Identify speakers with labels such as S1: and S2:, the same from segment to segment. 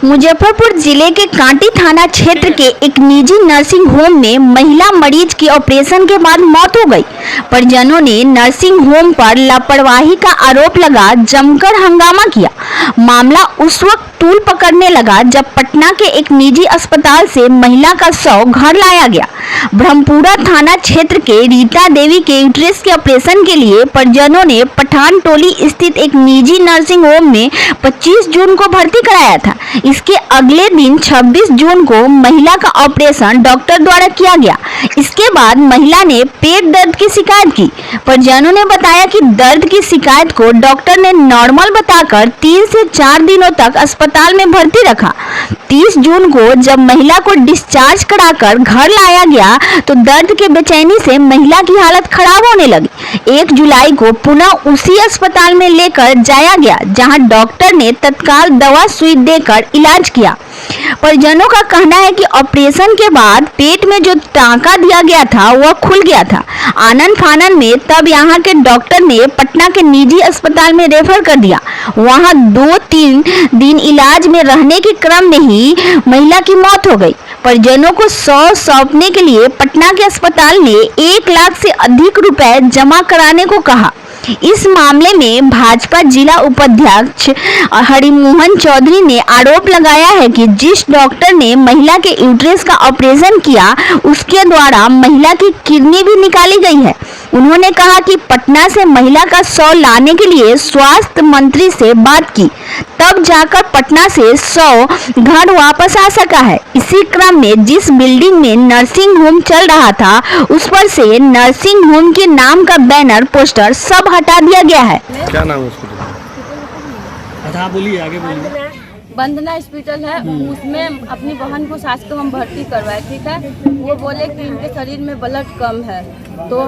S1: मुजफ्फरपुर जिले के कांटी थाना क्षेत्र के एक निजी नर्सिंग होम में महिला मरीज की ऑपरेशन के बाद मौत हो गई। परिजनों ने नर्सिंग होम पर लापरवाही का आरोप लगा जमकर हंगामा किया। मामला उस वक्त तूल पकड़ने लगा जब पटना के एक निजी अस्पताल से महिला का शव घर लाया गया। ब्रह्मपुरा थाना क्षेत्र के रीता देवी के यूट्रस के ऑपरेशन के लिए परिजनों ने पठान टोली स्थित एक निजी नर्सिंग होम में 25 जून को भर्ती कराया था। इसके अगले दिन 26 जून को महिला का ऑपरेशन डॉक्टर द्वारा किया गया। इसके बाद महिला ने पेट दर्द की शिकायत की। परिजनों ने बताया कि दर्द की शिकायत को डॉक्टर ने नॉर्मल बताकर 3 से 4 दिनों तक अस्पताल में भर्ती रखा। 30 जून को जब महिला को डिस्चार्ज कराकर घर लाया गया तो दर्द के बेचैनी से महिला की हालत खराब होने लगी। 1 जुलाई को पुनः उसी अस्पताल में लेकर जाया गया जहां डॉक्टर ने तत्काल दवा सुई देकर इलाज किया। परिजनों का कहना है कि ऑपरेशन के बाद पेट में जो टांका दिया गया था वह खुल गया था। आनन फानन में तब यहाँ के डॉक्टर ने पटना के निजी अस्पताल में रेफर कर दिया। वहाँ 2-3 दिन इलाज में रहने के क्रम में ही महिला की मौत हो गई। परिजनों को 100 सौंपने के लिए पटना के अस्पताल ने 1 लाख से अधिक रुपए जमा कराने को कहा। इस मामले में भाजपा जिला उपाध्यक्ष हरिमोहन चौधरी ने आरोप लगाया है कि जिस डॉक्टर ने महिला के यूट्रस का ऑपरेशन किया उसके द्वारा महिला की किडनी भी निकाली गई है। उन्होंने कहा कि पटना से महिला का शव लाने के लिए स्वास्थ्य मंत्री से बात की, तब जाकर पटना से शव घर वापस आ सका है। इसी क्रम में जिस बिल्डिंग में नर्सिंग होम चल रहा था उस पर से नर्सिंग होम के नाम का बैनर पोस्टर सब हटा दिया गया है।
S2: क्या नाम है उसका? अच्छा बोलिए, आगे बोलिए।
S3: वंदना हॉस्पिटल है, उसमें अपनी बहन को सास को हम भर्ती करवाए। ठीक है, वो बोले कि इनके शरीर में ब्लड कम है, तो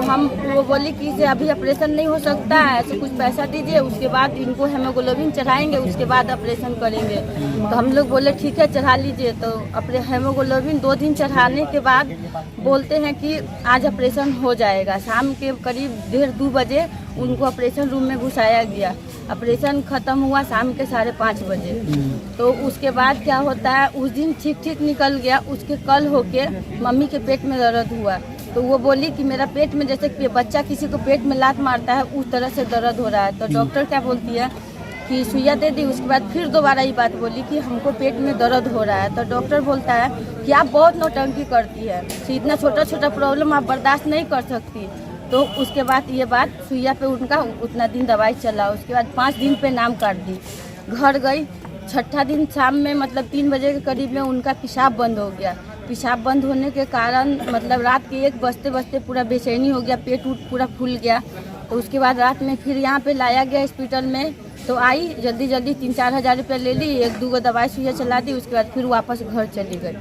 S3: वो बोली कि इसे अभी ऑपरेशन नहीं हो सकता है, ऐसे कुछ पैसा दीजिए, उसके बाद इनको हेमोग्लोबिन चढ़ाएंगे, उसके बाद ऑपरेशन करेंगे। तो हम लोग बोले ठीक है चढ़ा लीजिए। तो अपने हेमोग्लोबिन 2 दिन चढ़ाने के बाद बोलते हैं कि आज ऑपरेशन हो जाएगा। शाम के करीब 1:30-2 बजे उनको ऑपरेशन रूम में घुसाया गया। ऑपरेशन ख़त्म हुआ शाम के 5:30 बजे। तो उसके बाद क्या होता है, उस दिन ठीक निकल गया। उसके कल होके मम्मी के पेट में दर्द हुआ, तो वो बोली कि मेरा पेट में जैसे बच्चा किसी को पेट में लात मारता है उस तरह से दर्द हो रहा है। तो डॉक्टर क्या बोलती है कि सुइया दे दी। उसके बाद फिर दोबारा ये बात बोली कि हमको पेट में दर्द हो रहा है। तो डॉक्टर बोलता है कि आप बहुत नौटंकी करती है, इतना छोटा प्रॉब्लम आप बर्दाश्त नहीं कर सकती। तो उसके बाद ये बात सुइया पे उनका उतना दिन दवाई चला। उसके बाद 5 दिन पे नाम काट दी। घर गई, 6ठा दिन शाम में मतलब 3 बजे के करीब में उनका पेशाब बंद हो गया। पेशाब बंद होने के कारण मतलब रात के 1 बजते पूरा बेचैनी हो गया, पेट पूरा फूल गया। तो उसके बाद रात में फिर यहाँ पे लाया गया हॉस्पिटल में। तो आई जल्दी 3-4 हज़ार रुपया ले ली, 1-2 दवाई सुइया चला दी। उसके बाद फिर वापस घर चली गई।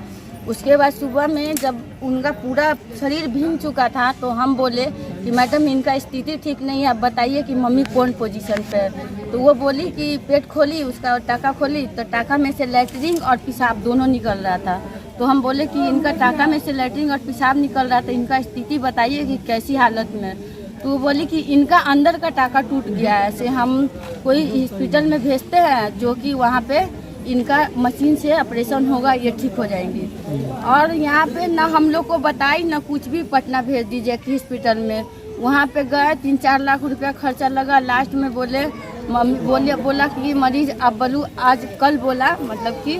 S3: उसके बाद सुबह में जब उनका पूरा शरीर भीग चुका था तो हम बोले कि मैडम इनका स्थिति ठीक नहीं है, आप बताइए कि मम्मी कौन पोजीशन पे है। तो वो बोली कि पेट खोली, उसका टाका खोली तो टाका में से लैट्रिन और पेशाब दोनों निकल रहा था। तो हम बोले कि इनका टाका में से लैट्रिन और पेशाब निकल रहा था, इनका स्थिति बताइए कि कैसी हालत में। तो वो बोली कि इनका अंदर का टाका टूट गया है, ऐसे हम कोई हॉस्पिटल में भेजते हैं जो कि वहाँ पे इनका मशीन से ऑपरेशन होगा, ये ठीक हो जाएंगी। और यहाँ पे ना हम लोग को बताई ना कुछ भी, पटना भेज दीजिए कि हॉस्पिटल में। वहाँ पे गए, 3-4 लाख रुपया खर्चा लगा। लास्ट में बोले मम्मी बोला कि मरीज अब बोलूँ आज कल बोला मतलब कि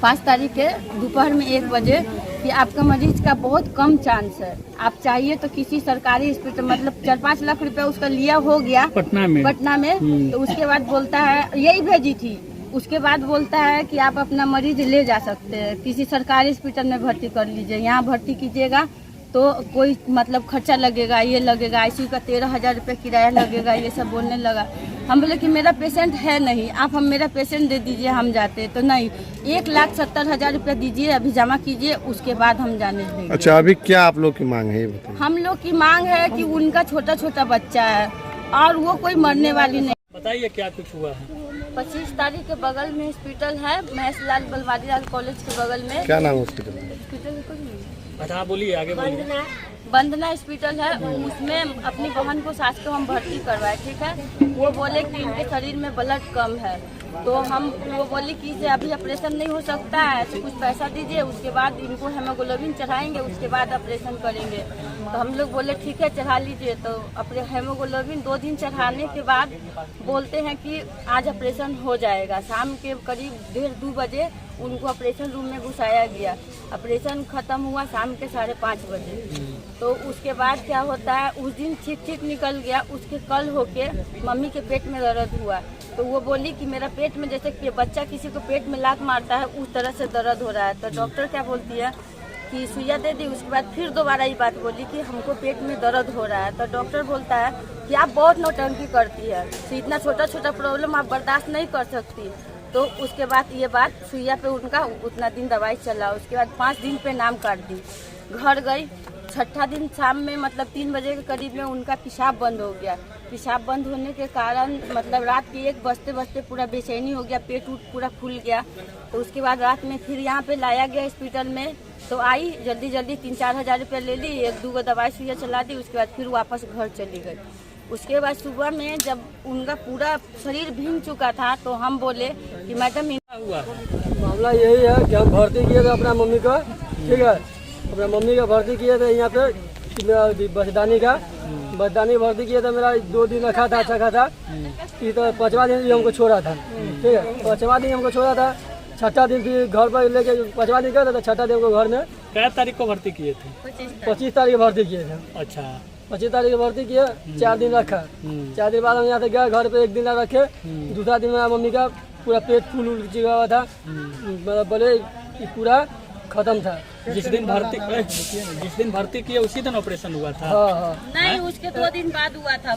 S3: 5 तारीख के दोपहर में 1 बजे कि आपका मरीज का बहुत कम चांस है, आप चाहिए तो किसी सरकारी हॉस्पिटल मतलब 4-5 लाख रुपया उसका लिया हो गया पटना में। तो उसके बाद बोलता है, यही भेजी थी। उसके बाद बोलता है कि आप अपना मरीज ले जा सकते हैं, किसी सरकारी हॉस्पिटल में भर्ती कर लीजिए, यहाँ भर्ती कीजिएगा तो कोई मतलब खर्चा लगेगा, ये लगेगा, आईसीयू का 13,000 रुपये किराया लगेगा, ये सब बोलने लगा। हम बोले कि मेरा पेशेंट है नहीं, आप हम मेरा पेशेंट दे दीजिए, हम जाते। तो नहीं, 1,70,000 रुपया दीजिए, अभी जमा कीजिए, उसके बाद हम जाने देंगे।
S2: अच्छा, अभी क्या आप लोग की मांग है ये बताइए? हम
S3: लोग की मांग है कि उनका छोटा बच्चा है और वो कोई मरने वाली नहीं।
S4: बताइए क्या कुछ हुआ है?
S3: 25 तारीख के बगल में हॉस्पिटल है, महेश लाल बलवारी लाल कॉलेज के बगल में।
S2: क्या नाम है हॉस्पिटल?
S3: हॉस्पिटल कुछ नहीं।
S4: अच्छा बोलिए, आगे बोलिए।
S3: बंदना हॉस्पिटल है, उसमें अपनी बहन को सास को हम भर्ती करवाए, ठीक है। वो बोले कि इनके शरीर में ब्लड कम है, तो वो बोली कि इसे अभी ऑपरेशन नहीं हो सकता है, तो कुछ पैसा दीजिए, उसके बाद इनको हेमोग्लोबिन चढ़ाएंगे, उसके बाद ऑपरेशन करेंगे। तो हम लोग बोले ठीक है चढ़ा लीजिए। तो अपने हेमोग्लोबिन 2 दिन चढ़ाने के बाद बोलते हैं कि आज ऑपरेशन हो जाएगा। शाम के करीब 1:30-2 बजे उनको ऑपरेशन रूम में घुसाया गया। ऑपरेशन खत्म हुआ शाम के 5:30 बजे। तो उसके बाद क्या होता है, उस दिन ठीक निकल गया। उसके कल होके मम्मी के पेट में दर्द हुआ, तो वो बोली कि मेरा पेट में जैसे कि बच्चा किसी को पेट में लात मारता है उस तरह से दर्द हो रहा है। तो डॉक्टर क्या बोलती है कि सुइया दे दी। उसके बाद फिर दोबारा ये बात बोली कि हमको पेट में दर्द हो रहा है। तो डॉक्टर बोलता है कि आप बहुत नौटंकी करती है, तो इतना छोटा प्रॉब्लम आप बर्दाश्त नहीं कर सकती। तो उसके बाद ये बात सुइया पे उनका उतना दिन दवाई चला। उसके बाद 5 दिन पे नाम काट दी। घर गई, 6ठा दिन शाम में मतलब 3 बजे के करीब में उनका पेशाब बंद हो गया। पेशाब बंद होने के कारण मतलब रात के 1 बजते पूरा बेचैनी हो गया, पेट पूरा फूल गया। तो उसके बाद रात में फिर यहाँ पे लाया गया हॉस्पिटल में। तो आई जल्दी 3-4 हज़ार रुपया ले ली, 1-2 दवाई सुइया चला दी। उसके बाद फिर वापस घर चली गई। उसके बाद सुबह में जब उनका पूरा शरीर भीग चुका था तो हम बोले कि मैडम
S2: हुआ
S4: मामला यही है कि हम भर्ती किए थे अपना मम्मी का, ठीक है। अपना मम्मी का भर्ती किए थे यहाँ पे मेरा बचदानी भर्ती किया था। मेरा 2 दिन रखा था, अच्छा खासा। ये तो 5वां दिन भी हमको छोड़ा था, ठीक है। 5वां दिन हमको छोड़ा था, 6ठा दिन फिर घर पर लेके 5वां दिन गया था। 6ठा दिन को घर में
S2: क्या तारीख को भर्ती किए थे?
S4: 25 तारीख भर्ती किए थे।
S2: अच्छा,
S4: 25 तारीख भर्ती किया, 4 दिन रखा। 4 दिन बाद हम यहाँ से गए घर पे, 1 दिन रखे। दूसरा दिन मेरा मम्मी का पूरा पेट फूल चुका हुआ था, मतलब बोले कि पूरा खत्म था।
S2: जिस दिन भर्ती किए उसी दिन ऑपरेशन हुआ था?
S4: हाँ।
S3: नहीं, उसके 2 दिन बाद हुआ था।